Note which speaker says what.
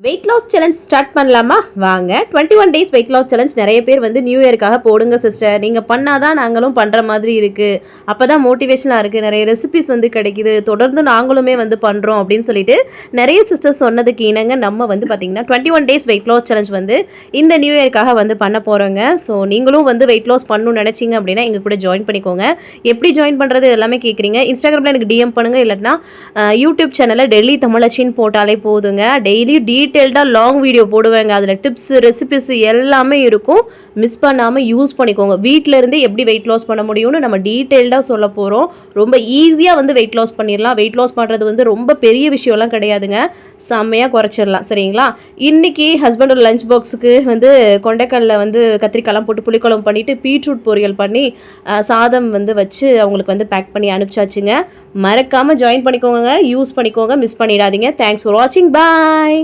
Speaker 1: Weight loss challenge start பண்ணலாமா? வாங்க. 21 days weight loss challenge நிறைய பேர் வந்து நியூ இயருக்காக போடுங்க சிஸ்டர், நீங்கள் பண்ணாதான் நாங்களும் பண்ணுற மாதிரி இருக்குது, அப்போ தான் மோட்டிவேஷனாக இருக்குது, நிறைய ரெசிபிஸ் வந்து கிடைக்குது, தொடர்ந்து நாங்களுமே வந்து பண்ணுறோம் அப்படின்னு சொல்லிட்டு நிறைய சிஸ்டர்ஸ் சொன்னதுக்கு இணங்க நம்ம வந்து பார்த்திங்கன்னா 21 டேஸ் வெயிட் லாஸ் சேலஞ்ச் வந்து இந்த நியூ இயருக்காக வந்து பண்ண போகிறோங்க. ஸோ நீங்களும் வந்து வெயிட் லாஸ் பண்ணணும்னு நினச்சிங்க அப்படின்னா எங்கள் கூட ஜாயின் பண்ணிக்கோங்க. எப்படி ஜாயின் பண்ணுறது எல்லாமே கேட்குறீங்க. இன்ஸ்டாகிராமில் எனக்கு டிஎம் பண்ணுங்கள், இல்லைனா யூடியூப் சேனலில் டெல்லி தமிழச்சின்னு போட்டாலே போதுங்க. டெய்லி டீட்டெயில்டாக லாங் வீடியோ போடுவேங்க. அதில் டிப்ஸு ரெசிபிஸ் எல்லாமே இருக்கும். மிஸ் பண்ணாமல் யூஸ் பண்ணிக்கோங்க. வீட்டில் இருந்து எப்படி வெயிட் லாஸ் பண்ண முடியும்னு நம்ம டீட்டெயில்டாக சொல்ல போகிறோம். ரொம்ப ஈஸியாக வந்து வெயிட் லாஸ் பண்ணிடலாம். வெயிட் லாஸ் பண்ணுறது வந்து ரொம்ப பெரிய விஷயம்லாம் கிடையாதுங்க, செம்மையாக குறைச்சிடலாம். சரிங்களா? இன்றைக்கி ஹஸ்பண்டோட லஞ்ச் பாக்ஸுக்கு வந்து கொண்டைக்கல்ல வந்து கத்திரிக்காய்லாம் போட்டு புளிக்குழம்பு பண்ணிவிட்டு பீட்ரூட் பொரியல் பண்ணி சாதம் வந்து வச்சு அவங்களுக்கு வந்து பேக் பண்ணி அனுப்பிச்சாச்சுங்க. மறக்காமல் ஜாயின் பண்ணிக்கோங்க, யூஸ் பண்ணிக்கோங்க, மிஸ் பண்ணிடாதீங்க. தேங்க்ஸ் ஃபார் வாட்சிங். பாய்.